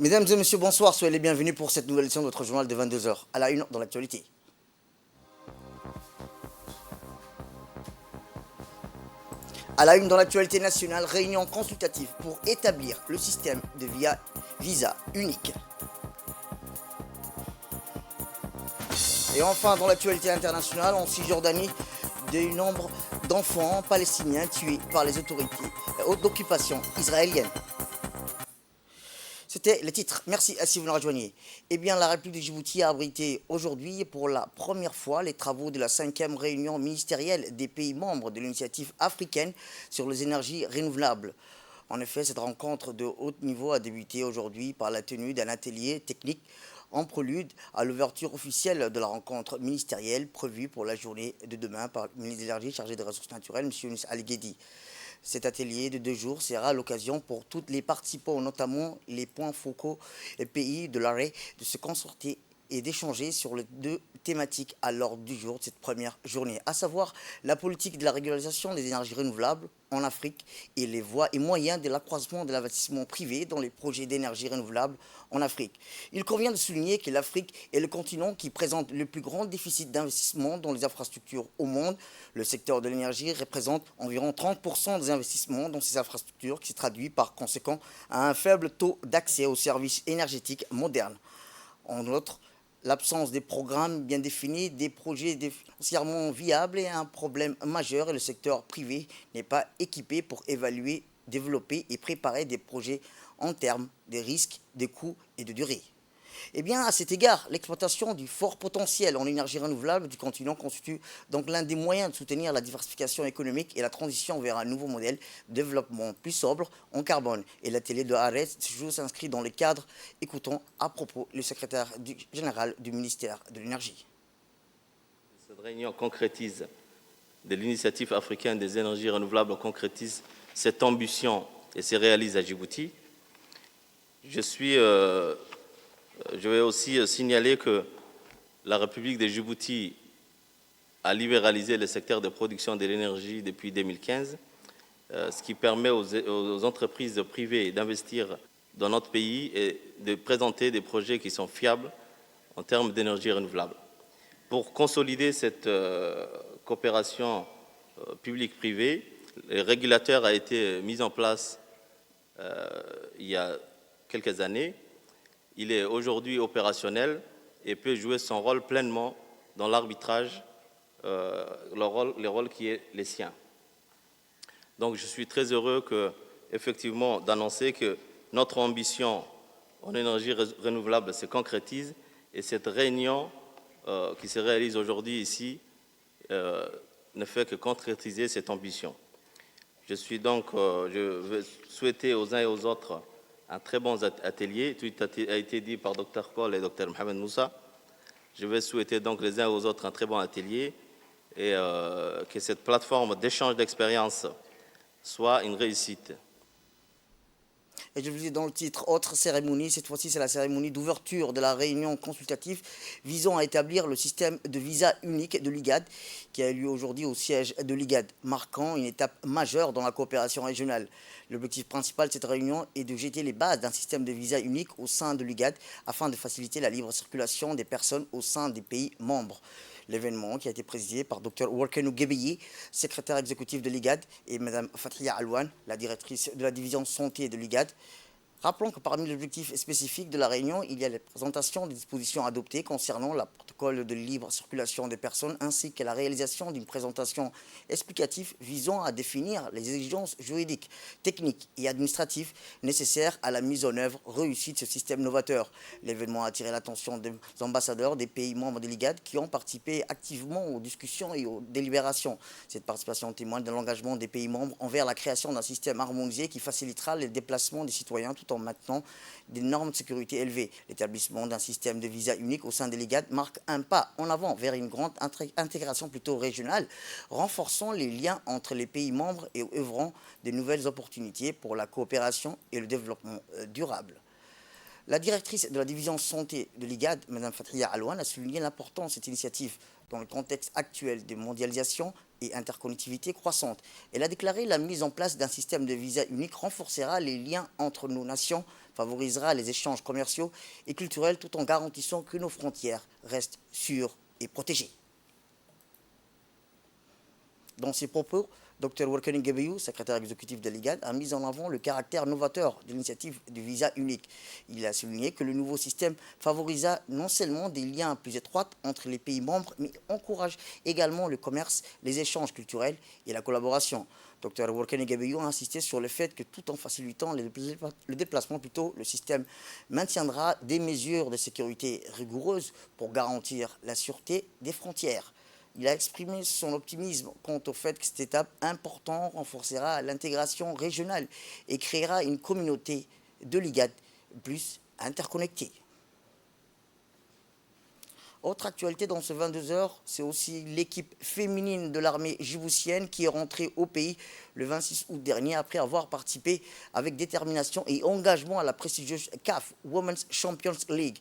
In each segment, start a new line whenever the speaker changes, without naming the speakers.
Mesdames et messieurs, bonsoir, soyez les bienvenus pour cette nouvelle édition de votre journal de 22 heures. À la une dans l'actualité. À la une dans l'actualité nationale, réunion consultative pour établir le système de visa unique. Et enfin, dans l'actualité internationale, en Cisjordanie, du nombre d'enfants palestiniens tués par les autorités d'occupation israélienne. C'était le titre. Merci à si vous nous rejoignez. Eh bien, la République de Djibouti a abrité aujourd'hui pour la première fois les travaux de la 5e réunion ministérielle des pays membres de l'initiative africaine sur les énergies renouvelables. En effet, cette rencontre de haut niveau a débuté aujourd'hui par la tenue d'un atelier technique en prélude à l'ouverture officielle de la rencontre ministérielle prévue pour la journée de demain par le ministre de l'Énergie chargé des Ressources naturelles, M. Younis Al-Guedi. Cet atelier de 2 jours sera l'occasion pour tous les participants, notamment les points focaux et pays de l'arrêt, de se concerter et d'échanger sur les 2 thématiques à l'ordre du jour de cette première journée, à savoir la politique de la régularisation des énergies renouvelables en Afrique et les voies et moyens de l'accroissement de l'investissement privé dans les projets d'énergie renouvelable en Afrique. Il convient de souligner que l'Afrique est le continent qui présente le plus grand déficit d'investissement dans les infrastructures au monde. Le secteur de l'énergie représente environ 30% des investissements dans ces infrastructures, qui se traduit par conséquent à un faible taux d'accès aux services énergétiques modernes. En outre, l'absence des programmes bien définis, des projets financièrement viables est un problème majeur et le secteur privé n'est pas équipé pour évaluer, développer et préparer des projets en termes de risques, de coûts et de durée. Eh bien, à cet égard, l'exploitation du fort potentiel en énergie renouvelable du continent constitue donc l'un des moyens de soutenir la diversification économique et la transition vers un nouveau modèle de développement plus sobre en carbone. Et l'atelier de Arès s'inscrit dans le cadre. Écoutons à propos le secrétaire général du ministère de l'Énergie.
Cette réunion concrétise de l'initiative africaine des énergies renouvelables, concrétise cette ambition et se réalise à Djibouti. Je vais aussi signaler que la République de Djibouti a libéralisé le secteur de production de l'énergie depuis 2015, ce qui permet aux entreprises privées d'investir dans notre pays et de présenter des projets qui sont fiables en termes d'énergie renouvelable. Pour consolider cette coopération publique-privée, le régulateur a été mis en place il y a quelques années. Il est aujourd'hui opérationnel et peut jouer son rôle pleinement dans l'arbitrage, le rôle qui est le sien. Donc je suis très heureux effectivement d'annoncer que notre ambition en énergie renouvelable se concrétise et cette réunion qui se réalise aujourd'hui ici ne fait que concrétiser cette ambition. Je veux souhaiter aux uns et aux autres un très bon atelier. Tout a été dit par Dr Paul et Dr Mohamed Moussa. Je vais souhaiter donc les uns aux autres un très bon atelier et que cette plateforme d'échange d'expériences soit une réussite.
Et je vous dis dans le titre, autre cérémonie, cette fois-ci c'est la cérémonie d'ouverture de la réunion consultative visant à établir le système de visa unique de l'IGAD qui a eu lieu aujourd'hui au siège de l'IGAD, marquant une étape majeure dans la coopération régionale. L'objectif principal de cette réunion est de jeter les bases d'un système de visa unique au sein de l'IGAD afin de faciliter la libre circulation des personnes au sein des pays membres. L'événement qui a été présidé par Dr Workenu Gebeye, secrétaire exécutif de l'IGAD, et Mme Fathia Alouane, la directrice de la division santé de l'IGAD. Rappelons que parmi les objectifs spécifiques de la réunion, il y a la présentation des dispositions adoptées concernant le protocole de libre circulation des personnes ainsi que la réalisation d'une présentation explicative visant à définir les exigences juridiques, techniques et administratives nécessaires à la mise en œuvre réussie de ce système novateur. L'événement a attiré l'attention des ambassadeurs des pays membres de l'IGAD qui ont participé activement aux discussions et aux délibérations. Cette participation témoigne de l'engagement des pays membres envers la création d'un système harmonisé qui facilitera les déplacements des citoyens tout en maintenant des normes de sécurité élevées. L'établissement d'un système de visa unique au sein de l'IGAD marque un pas en avant vers une grande intégration plutôt régionale, renforçant les liens entre les pays membres et œuvrant de nouvelles opportunités pour la coopération et le développement durable. La directrice de la division santé de l'IGAD, Mme Fathia Alouane, a souligné l'importance de cette initiative dans le contexte actuel de mondialisation et interconnectivité croissante. Elle a déclaré la mise en place d'un système de visa unique renforcera les liens entre nos nations favorisera les échanges commerciaux et culturels tout en garantissant que nos frontières restent sûres et protégées. Dans ses propos, Dr Workeni Gebeyou, secrétaire exécutif de l'IGAD, a mis en avant le caractère novateur de l'initiative du visa unique. Il a souligné que le nouveau système favorisa non seulement des liens plus étroits entre les pays membres, mais encourage également le commerce, les échanges culturels et la collaboration. Dr Workeni Gebeyou a insisté sur le fait que tout en facilitant le déplacement, le système maintiendra des mesures de sécurité rigoureuses pour garantir la sûreté des frontières. Il a exprimé son optimisme quant au fait que cette étape importante renforcera l'intégration régionale et créera une communauté de l'IGAD plus interconnectée. Autre actualité dans ce 22 heures, c'est aussi l'équipe féminine de l'armée djiboutienne qui est rentrée au pays le 26 août dernier après avoir participé avec détermination et engagement à la prestigieuse CAF Women's Champions League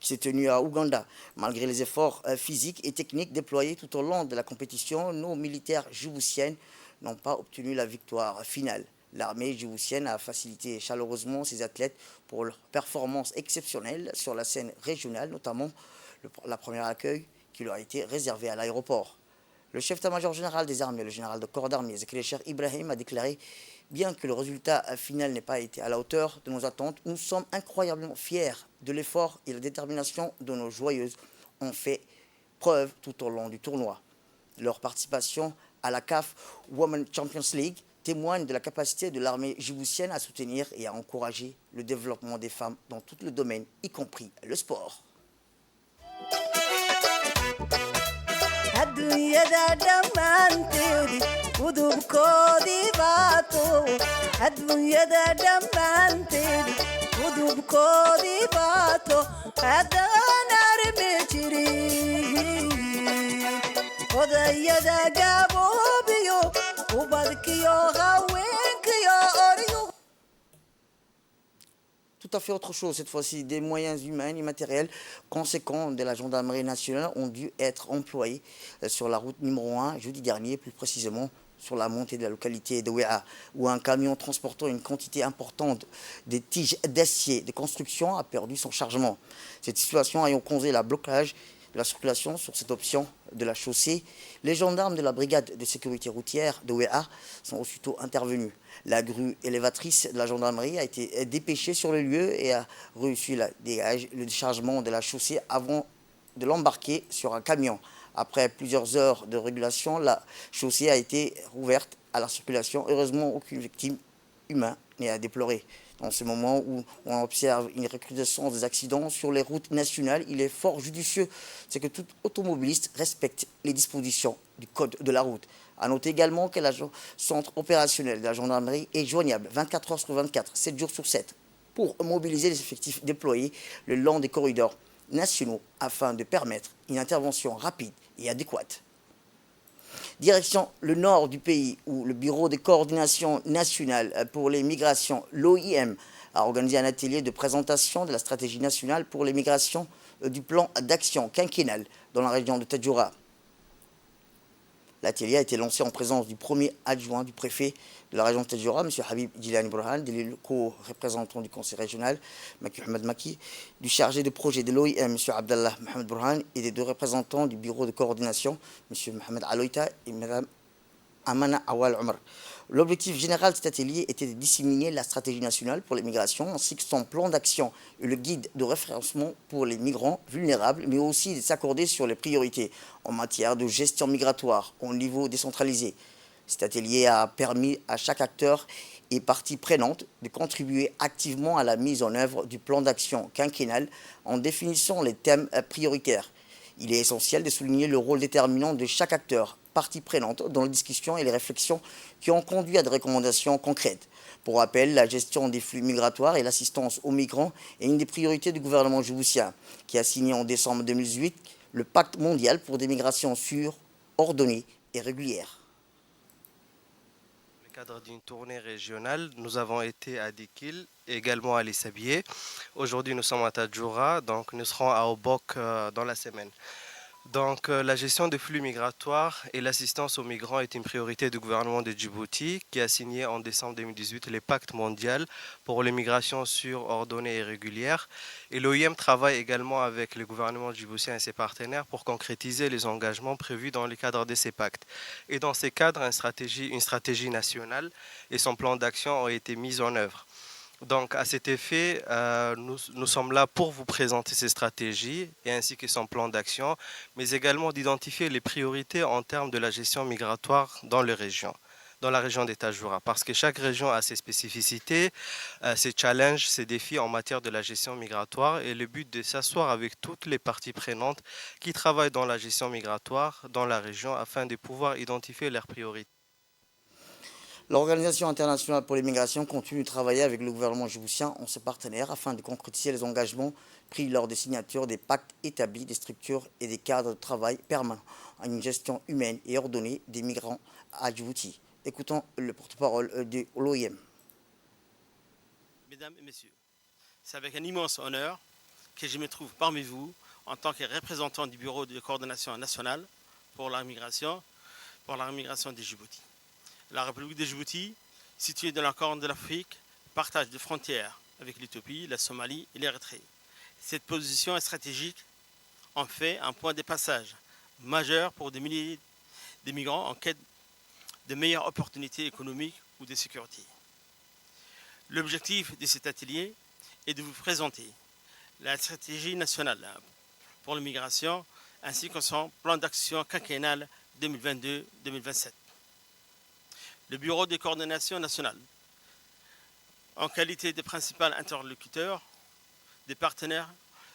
qui s'est tenue à Ouganda. Malgré les efforts physiques et techniques déployés tout au long de la compétition, nos militaires djiboutiennes n'ont pas obtenu la victoire finale. L'armée djiboutienne a facilité chaleureusement ses athlètes pour leurs performances exceptionnelles sur la scène régionale, notamment la première accueil qui leur a été réservé à l'aéroport. Le chef d'état-major général des armées, le général de corps d'armée, Zakaria Cheikh Ibrahim, a déclaré « Bien que le résultat final n'ait pas été à la hauteur de nos attentes, nous sommes incroyablement fiers de l'effort et de la détermination de nos joueuses ont fait preuve tout au long du tournoi. Leur participation à la CAF Women's Champions League témoigne de la capacité de l'armée djiboutienne à soutenir et à encourager le développement des femmes dans tout le domaine, y compris le sport. »
adduunyada dhammaanteedi gudubkoodii baato adduunyada dhammaanteedi gudubkoodii baato haddaan armi jirin odayada gaboobiyo ubadkiyo haweenkiyo oryo.
Tout à fait autre chose cette fois-ci. Des moyens humains et matériels conséquents de la gendarmerie nationale ont dû être employés sur la route numéro 1 jeudi dernier, plus précisément sur la montée de la localité de Ouéa, où un camion transportant une quantité importante de tiges d'acier de construction a perdu son chargement. Cette situation ayant causé le blocage de la circulation sur cette option de la chaussée, les gendarmes de la brigade de sécurité routière de Ouéa sont aussitôt intervenus. La grue élévatrice de la gendarmerie a été dépêchée sur le lieu et a réussi le déchargement de la chaussée avant de l'embarquer sur un camion. Après plusieurs heures de régulation, la chaussée a été rouverte à la circulation. Heureusement, aucune victime humaine n'est à déplorer. En ce moment où on observe une recrudescence des accidents sur les routes nationales, il est fort judicieux que tout automobiliste respecte les dispositions du code de la route. A noter également que le centre opérationnel de la gendarmerie est joignable 24 heures sur 24, 7 jours sur 7, pour mobiliser les effectifs déployés le long des corridors nationaux afin de permettre une intervention rapide et adéquate. Direction le nord du pays où le Bureau de coordination nationale pour les migrations, l'OIM, a organisé un atelier de présentation de la stratégie nationale pour les migrations du plan d'action quinquennal dans la région de Tadjoura. L'atelier a été lancé en présence du premier adjoint du préfet de la région de Tadjoura, M. Habib Djilani Burhan, des co-représentants du conseil régional, Maki Ahmed Maki, du chargé de projet de l'OIM, M. Abdallah Mohamed Burhan, et des deux représentants du bureau de coordination, M. Mohamed Aloita et Mme Amana Awal Omar. L'objectif général de cet atelier était de disséminer la stratégie nationale pour les migrations ainsi que son plan d'action et le guide de référencement pour les migrants vulnérables, mais aussi de s'accorder sur les priorités en matière de gestion migratoire au niveau décentralisé. Cet atelier a permis à chaque acteur et partie prenante de contribuer activement à la mise en œuvre du plan d'action quinquennal en définissant les thèmes prioritaires. Il est essentiel de souligner le rôle déterminant de chaque acteur, partie prenante dans les discussions et les réflexions qui ont conduit à des recommandations concrètes. Pour rappel, la gestion des flux migratoires et l'assistance aux migrants est une des priorités du gouvernement djiboutien, qui a signé en décembre 2018 le pacte mondial pour des migrations sûres, ordonnées et régulières.
Dans le cadre d'une tournée régionale, nous avons été à Dikil et également à Lissabié. Aujourd'hui, nous sommes à Tadjoura, donc nous serons à Obok dans la semaine. Donc, la gestion des flux migratoires et l'assistance aux migrants est une priorité du gouvernement de Djibouti qui a signé en décembre 2018 le pacte mondial pour les migrations sûres, ordonnées et régulières. Et l'OIM travaille également avec le gouvernement djiboutien et ses partenaires pour concrétiser les engagements prévus dans le cadre de ces pactes. Et dans ces cadres, une stratégie nationale et son plan d'action ont été mis en œuvre. Donc, à cet effet, nous sommes là pour vous présenter ces stratégies et ainsi que son plan d'action, mais également d'identifier les priorités en termes de la gestion migratoire dans la région des Tajoura, parce que chaque région a ses spécificités, ses challenges, ses défis en matière de la gestion migratoire, et le but de s'asseoir avec toutes les parties prenantes qui travaillent dans la gestion migratoire dans la région afin de pouvoir identifier leurs priorités.
L'Organisation internationale pour les migrations continue de travailler avec le gouvernement djiboutien en ses partenaires afin de concrétiser les engagements pris lors des signatures des pactes établis, des structures et des cadres de travail permanents à une gestion humaine et ordonnée des migrants à Djibouti. Écoutons le porte-parole de l'OIM.
Mesdames et messieurs, c'est avec un immense honneur que je me trouve parmi vous en tant que représentant du Bureau de coordination nationale pour la migration de Djibouti. La République de Djibouti, située dans la Corne de l'Afrique, partage des frontières avec l'Éthiopie, la Somalie et l'Érythrée. Cette position stratégique en fait un point de passage majeur pour des milliers de migrants en quête de meilleures opportunités économiques ou de sécurité. L'objectif de cet atelier est de vous présenter la stratégie nationale pour l'immigration ainsi que son plan d'action quinquennal 2022-2027. Le Bureau de coordination nationale, en qualité de principal interlocuteur des partenaires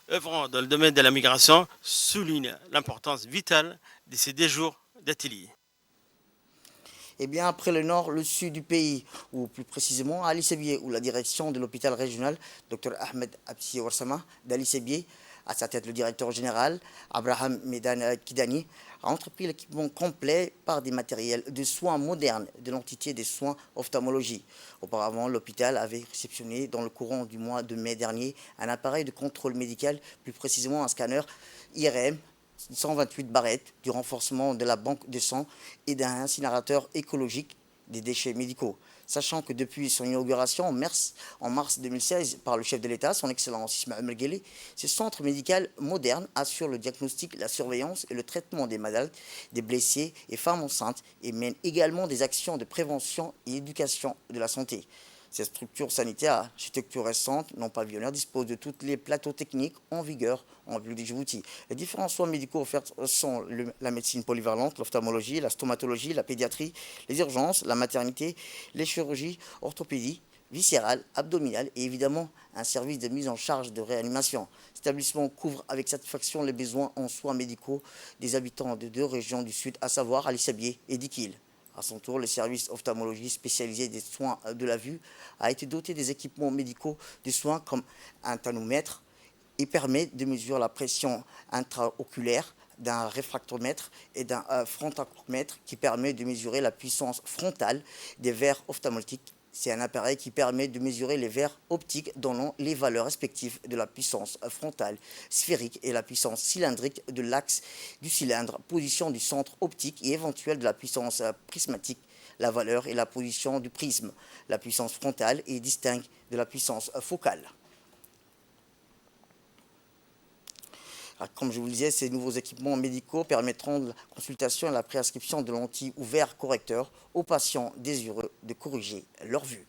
œuvrant dans le domaine de la migration, souligne l'importance vitale de ces 2 jours d'atelier.
Eh bien, après le nord, le sud du pays, ou plus précisément à Ali Sebié, où la direction de l'hôpital régional, Dr Ahmed Absi Ouarsama d'Ali Sebié, à sa tête le directeur général, Abraham Medan Kidani, a entrepris l'équipement complet par des matériels de soins modernes de l'entité des soins ophtalmologie. Auparavant, l'hôpital avait réceptionné dans le courant du mois de mai dernier un appareil de contrôle médical, plus précisément un scanner IRM, 128 barrettes, du renforcement de la banque de sang et d'un incinérateur écologique des déchets médicaux. Sachant que depuis son inauguration en mars 2016 par le chef de l'État, son Excellence Ismaël Mergueli, ce centre médical moderne assure le diagnostic, la surveillance et le traitement des malades, des blessés et femmes enceintes et mène également des actions de prévention et d'éducation de la santé. Ces structures sanitaires à architecture récente, non pavillonnaire, disposent de tous les plateaux techniques en vigueur en République de Djibouti. Les différents soins médicaux offerts sont la médecine polyvalente, l'ophtalmologie, la stomatologie, la pédiatrie, les urgences, la maternité, les chirurgies, orthopédie, viscérale, abdominale et évidemment un service de mise en charge de réanimation. Cet établissement couvre avec satisfaction les besoins en soins médicaux des habitants de 2 régions du sud, à savoir Ali Sebié et Dikil. À son tour, le service ophtalmologie spécialisé des soins de la vue a été doté des équipements médicaux de soins comme un tanomètre et permet de mesurer la pression intraoculaire, d'un réfractomètre et d'un frontacomètre qui permet de mesurer la puissance frontale des verres ophtalmologiques. C'est un appareil qui permet de mesurer les verres optiques donnant les valeurs respectives de la puissance frontale sphérique et la puissance cylindrique de l'axe du cylindre, position du centre optique et éventuelle de la puissance prismatique, la valeur et la position du prisme. La puissance frontale est distincte de la puissance focale. Alors, comme je vous le disais, ces nouveaux équipements médicaux permettront la consultation et la prescription de lentilles ou verres correcteurs aux patients désireux de corriger leur vue.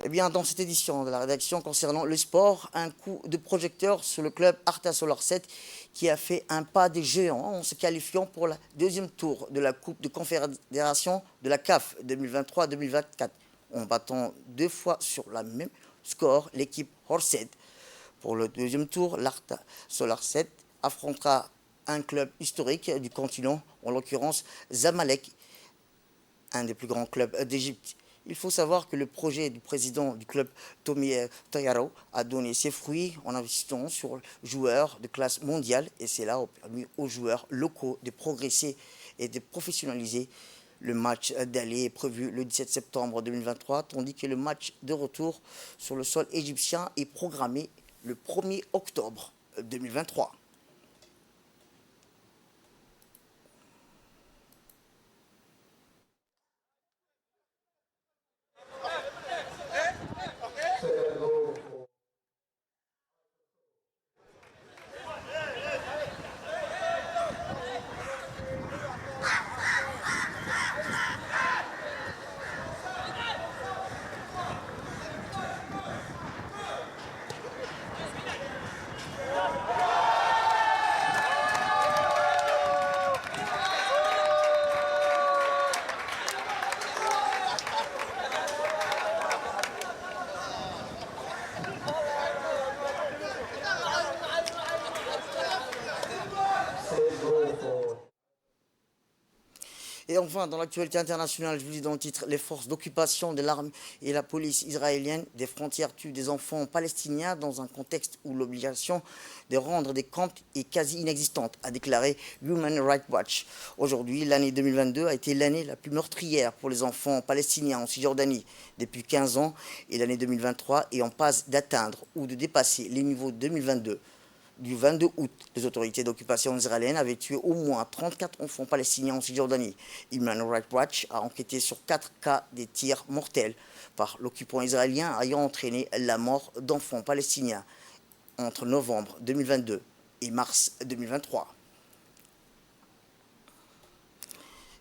Eh bien, dans cette édition de la rédaction concernant le sport, un coup de projecteur sur le club Arta Solar 7 qui a fait un pas des géants en se qualifiant pour le 2e tour de la Coupe de Confédération de la CAF 2023-2024 en battant 2 fois sur le même score l'équipe Horset. Pour le 2e tour, l'Arta Solar 7 affrontera un club historique du continent, en l'occurrence Zamalek, un des plus grands clubs d'Égypte. Il faut savoir que le projet du président du club, Tomi Toyaro, a donné ses fruits en investissant sur joueurs de classe mondiale et c'est là permis aux joueurs locaux de progresser et de professionnaliser. Le match d'aller est prévu le 17 septembre 2023, tandis que le match de retour sur le sol égyptien est programmé le 1er octobre 2023. Et enfin, dans l'actualité internationale, je vous dis dans le titre, les forces d'occupation de l'armée et la police israélienne des frontières tuent des enfants palestiniens dans un contexte où l'obligation de rendre des camps est quasi inexistante, a déclaré Human Rights Watch. Aujourd'hui, l'année 2022 a été l'année la plus meurtrière pour les enfants palestiniens en Cisjordanie depuis 15 ans et l'année 2023 est en passe d'atteindre ou de dépasser les niveaux 2022. Du 22 août, les autorités d'occupation israéliennes avaient tué au moins 34 enfants palestiniens en Cisjordanie. Human Rights Watch a enquêté sur 4 cas de tirs mortels par l'occupant israélien ayant entraîné la mort d'enfants palestiniens entre novembre 2022 et mars 2023.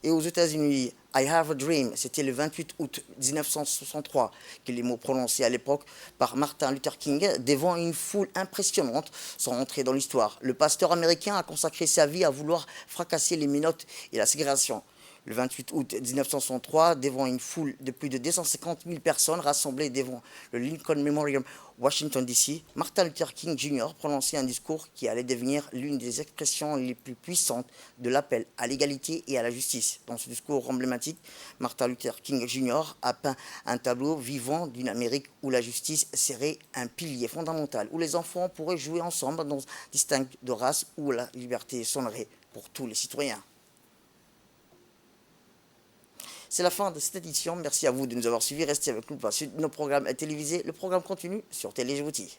Et aux États-Unis, I Have a Dream, c'était le 28 août 1963 que les mots prononcés à l'époque par Martin Luther King devant une foule impressionnante sont entrés dans l'histoire. Le pasteur américain a consacré sa vie à vouloir fracasser les menottes et la ségrégation. Le 28 août 1963, devant une foule de plus de 250 000 personnes rassemblées devant le Lincoln Memorial, Washington DC, Martin Luther King Jr. prononçait un discours qui allait devenir l'une des expressions les plus puissantes de l'appel à l'égalité et à la justice. Dans ce discours emblématique, Martin Luther King Jr. a peint un tableau vivant d'une Amérique où la justice serait un pilier fondamental, où les enfants pourraient jouer ensemble dans distinct de race, où la liberté sonnerait pour tous les citoyens. C'est la fin de cette édition. Merci à vous de nous avoir suivis. Restez avec nous pour la suite de nos programmes télévisés. Le programme continue sur Télé Djibouti.